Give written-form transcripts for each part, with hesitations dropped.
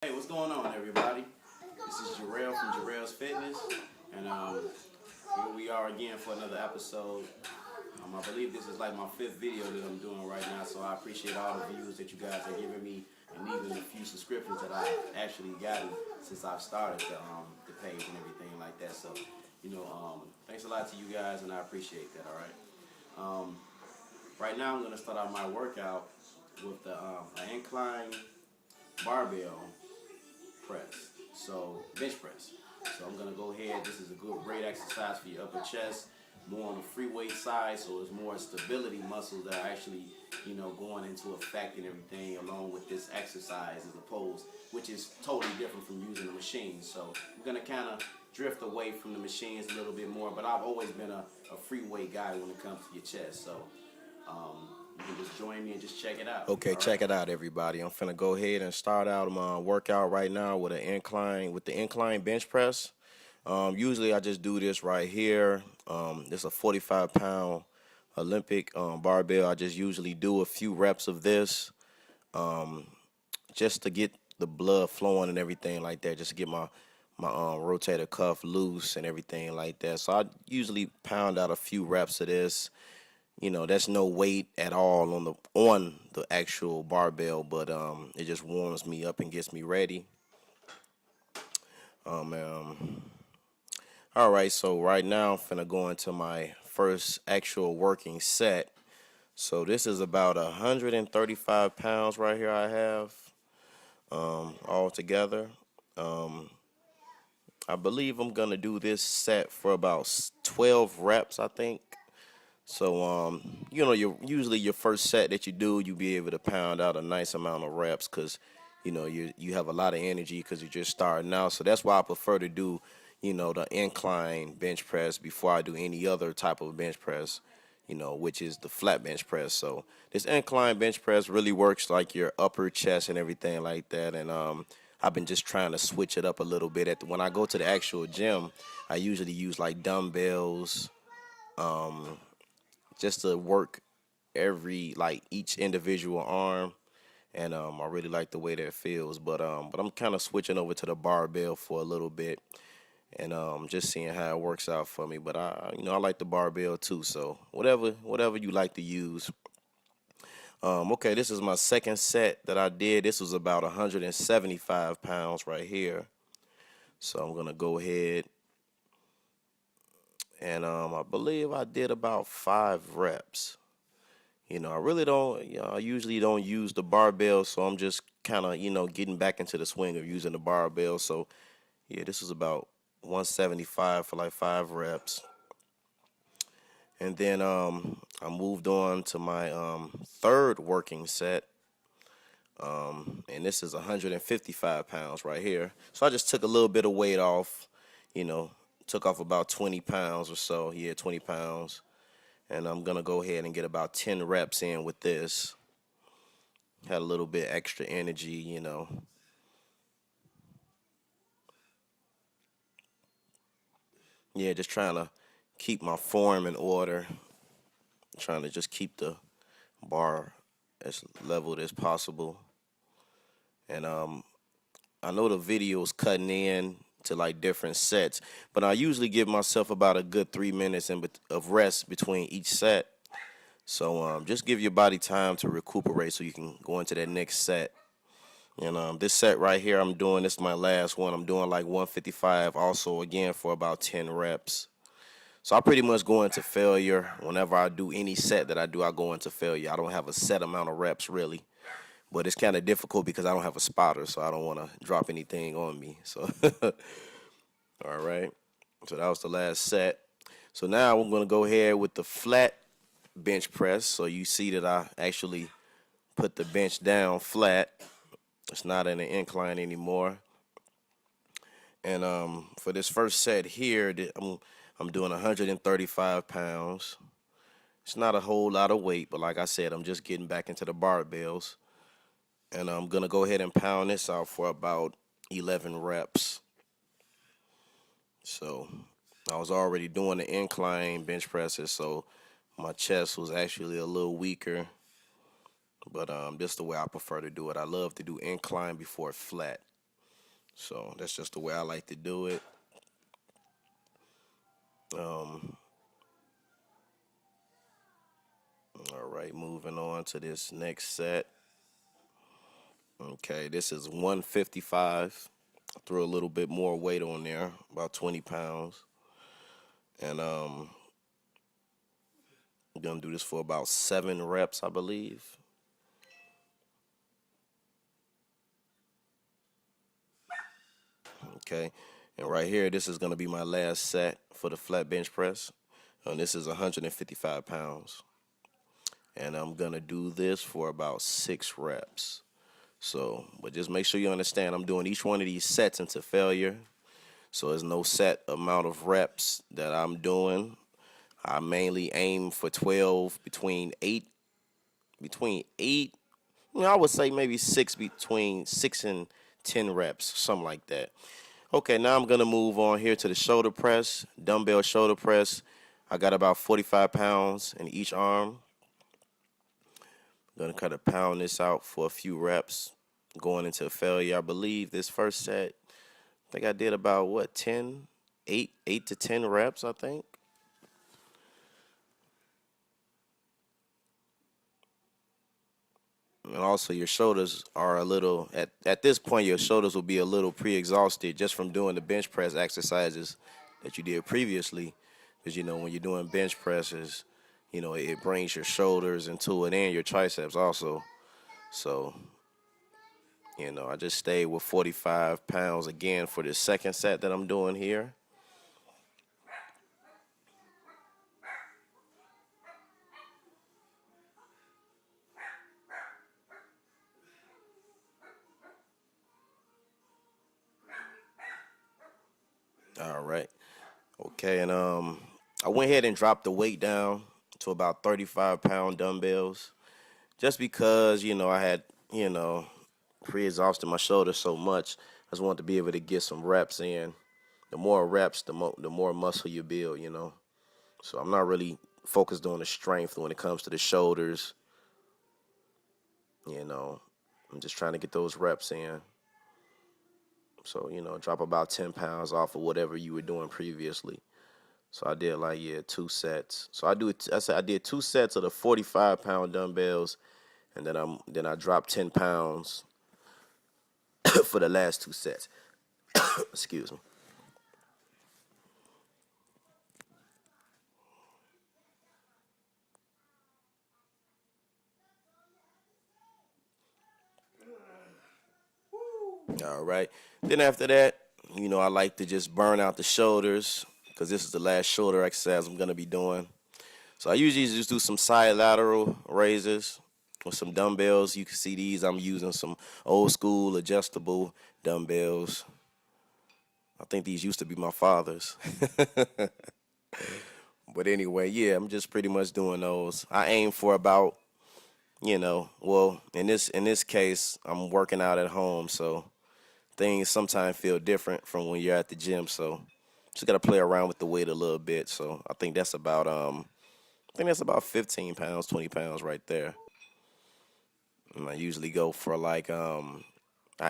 Hey, what's going on, everybody? This is Jorrell from Jorrellfitness, and here we are again for another episode. I believe this is like my 5th video that I'm doing right now, so I appreciate all the views that you guys are giving me, and even a few subscriptions that I've actually gotten since I've started the page and everything like that. So, thanks a lot to you guys, and I appreciate that. All right. Right now, I'm going to start out my workout with the an incline barbell press, so bench press. So I'm gonna go ahead. This is a great exercise for your upper chest, more on the free weight side, so it's more stability muscles that are actually, going into effect and everything along with this exercise as opposed, which is totally different from using the machines. So I'm gonna kind of drift away from the machines a little bit more, but I've always been a free weight guy when it comes to your chest. So you can just join me and just check it out. Okay, check it out, everybody. I'm finna go ahead and start out my workout right now with the incline bench press. Usually I just do this right here. This is a 45-pound Olympic barbell. I just usually do a few reps of this just to get the blood flowing and everything like that, just to get my rotator cuff loose and everything like that. So I usually pound out a few reps of this. That's no weight at all on the actual barbell, but it just warms me up and gets me ready. All right, so right now I'm finna go into my first actual working set. So this is about 135 pounds right here I have all together. I believe I'm gonna do this set for about 12 reps, I think. So, usually your first set that you do, you be able to pound out a nice amount of reps because, you have a lot of energy because you're just starting out. So that's why I prefer to do, the incline bench press before I do any other type of bench press, which is the flat bench press. So this incline bench press really works like your upper chest and everything like that. And I've been just trying to switch it up a little bit. When I go to the actual gym, I usually use like dumbbells. Just to work each individual arm, and I really like the way that feels. But I'm kind of switching over to the barbell for a little bit, and just seeing how it works out for me. But I like the barbell too. So whatever you like to use. Okay, this is my second set that I did. This was about 175 pounds right here. So I'm gonna go ahead. And I believe I did about 5 reps. I really don't, I usually don't use the barbell, so I'm just kind of, getting back into the swing of using the barbell. So, yeah, this was about 175 for like 5 reps. And then I moved on to my third working set. And this is 155 pounds right here. So I just took a little bit of weight off, took off about 20 pounds or so. Yeah, 20 pounds. And I'm going to go ahead and get about 10 reps in with this. Had a little bit extra energy. Yeah, just trying to keep my form in order. Trying to just keep the bar as leveled as possible. And I know the video's cutting in to like different sets, but I usually give myself about a good 3 minutes of rest between each set. So just give your body time to recuperate so you can go into that next set. And this set right here this is my last one. I'm doing like 155 also again for about 10 reps. So I pretty much go into failure. Whenever I do any set that I do, I go into failure. I don't have a set amount of reps really. But it's kind of difficult because I don't have a spotter, so I don't want to drop anything on me. So, all right. So that was the last set. So now I'm going to go ahead with the flat bench press. So you see that I actually put the bench down flat. It's not in an incline anymore. And for this first set here, I'm doing 135 pounds. It's not a whole lot of weight, but like I said, I'm just getting back into the barbells. And I'm going to go ahead and pound this out for about 11 reps. So I was already doing the incline bench presses, so my chest was actually a little weaker. But this is the way I prefer to do it. I love to do incline before flat. So that's just the way I like to do it. Um, all right, moving on to this next set. Okay, this is 155. I threw a little bit more weight on there, about 20 pounds. And I'm gonna do this for about 7 reps, I believe. Okay, and right here, this is gonna be my last set for the flat bench press. And this is 155 pounds. And I'm gonna do this for about 6 reps. So, but just make sure you understand I'm doing each one of these sets into failure. So there's no set amount of reps that I'm doing. I mainly aim for 12, between 8, I would say maybe 6, between 6 and 10 reps, something like that. Okay, now I'm gonna move on here to the shoulder press, dumbbell shoulder press. I got about 45 pounds in each arm. I'm gonna kind of pound this out for a few reps, going into failure. I believe this first set, I think I did about what, 10, 8 to 10 reps, I think. And also your shoulders are a little, at this point, your shoulders will be a little pre-exhausted just from doing the bench press exercises that you did previously. Because, when you're doing bench presses, it brings your shoulders into it and your triceps also. So, I just stayed with 45 pounds again for this second set that I'm doing here. All right. Okay, and I went ahead and dropped the weight down to about 35-pound dumbbells, just because I had pre-exhausted my shoulders so much. I just wanted to be able to get some reps in. The more reps, the more muscle you build. So I'm not really focused on the strength when it comes to the shoulders. I'm just trying to get those reps in. So drop about 10 pounds off of whatever you were doing previously. So I did 2 sets. So I did 2 sets of the 45-pound dumbbells, and then I dropped 10 pounds for the last 2 sets. Excuse me. All right. Then after that, I like to just burn out the shoulders because this is the last shoulder exercise I'm gonna be doing. So I usually just do some side lateral raises with some dumbbells. You can see these. I'm using some old school adjustable dumbbells. I think these used to be my father's. But anyway, yeah, I'm just pretty much doing those. I aim for about, well, in this case, I'm working out at home, so things sometimes feel different from when you're at the gym. So just gotta play around with the weight a little bit. So I think that's about 15 pounds, 20 pounds right there. And I usually go for I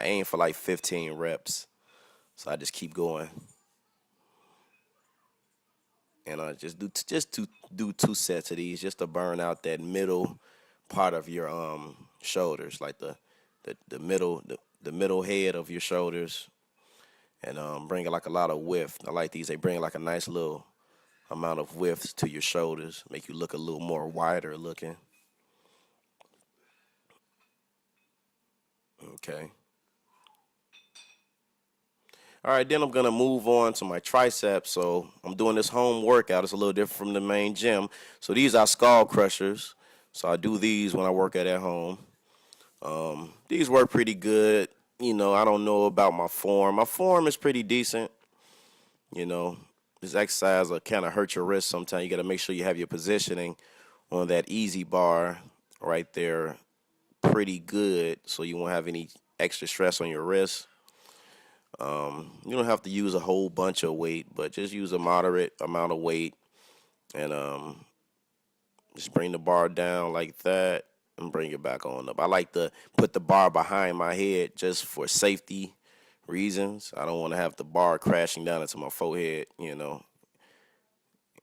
aim for 15 reps. So I just keep going. And I do 2 sets of these just to burn out that middle part of your shoulders, like the middle head of your shoulders, and bring like a lot of width. I like these. They bring like a nice little amount of width to your shoulders, make you look a little more wider looking. Okay. All right, then I'm going to move on to my triceps. So I'm doing this home workout. It's a little different from the main gym. So these are skull crushers. So I do these when I work at home. These work pretty good. I don't know about my form. My form is pretty decent. This exercise will kind of hurt your wrist sometimes. You got to make sure you have your positioning on that easy bar right there pretty good so you won't have any extra stress on your wrist. You don't have to use a whole bunch of weight, but just use a moderate amount of weight and just bring the bar down like that and bring it back on up. I like to put the bar behind my head just for safety reasons. I don't want to have the bar crashing down into my forehead, you know.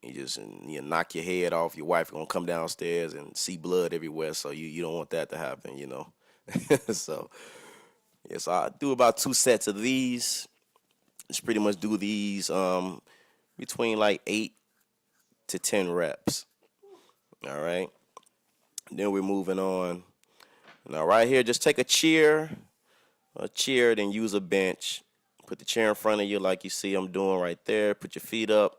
You knock your head off. Your wife gonna come downstairs and see blood everywhere. So you don't want that to happen, you know. So yeah, so I do about 2 sets of these. Just pretty much do these between like 8 to 10 reps. All right. Then we're moving on. Now right here, just take a chair, then use a bench. Put the chair in front of you like you see I'm doing right there. Put your feet up.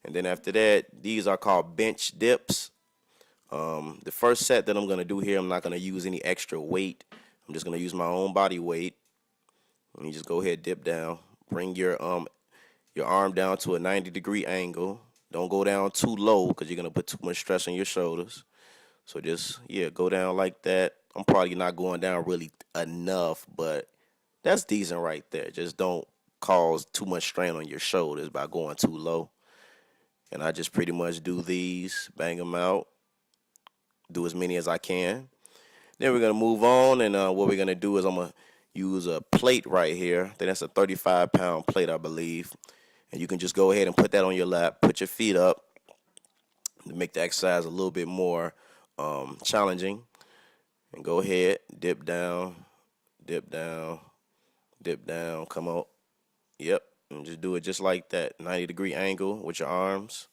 And then after that, these are called bench dips. The first set that I'm going to do here, I'm not going to use any extra weight. I'm just going to use my own body weight. And you just go ahead, dip down. Bring your arm down to a 90-degree angle. Don't go down too low because you're going to put too much stress on your shoulders. So just, yeah, go down like that. I'm probably not going down really enough, but that's decent right there. Just don't cause too much strain on your shoulders by going too low. And I just pretty much do these, bang them out, do as many as I can. Then we're going to move on, and what we're going to do is I'm going to use a plate right here. I think that's a 35-pound plate, I believe. And you can just go ahead and put that on your lap, put your feet up to make the exercise a little bit more challenging. And go ahead, dip down, dip down, dip down, come on. Yep, and just do it just like that, 90-degree angle with your arms.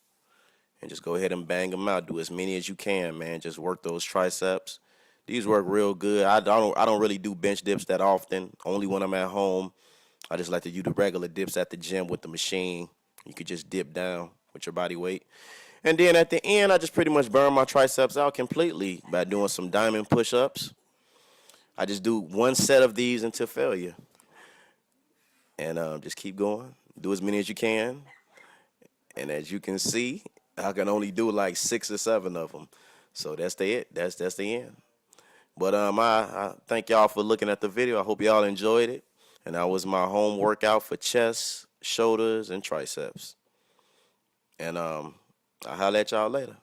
And just go ahead and bang them out. Do as many as you can, man. Just work those triceps. These work real good. I don't really do bench dips that often. Only when I'm at home. I just like to do the regular dips at the gym with the machine. You could just dip down with your body weight. And then at the end, I just pretty much burn my triceps out completely by doing some diamond push-ups. I just do 1 set of these until failure. And just keep going. Do as many as you can. And as you can see, I can only do like 6 or 7 of them. So that's it. That's the end. But I thank y'all for looking at the video. I hope y'all enjoyed it. And that was my home workout for chest, shoulders, and triceps. And I'll holler at y'all later.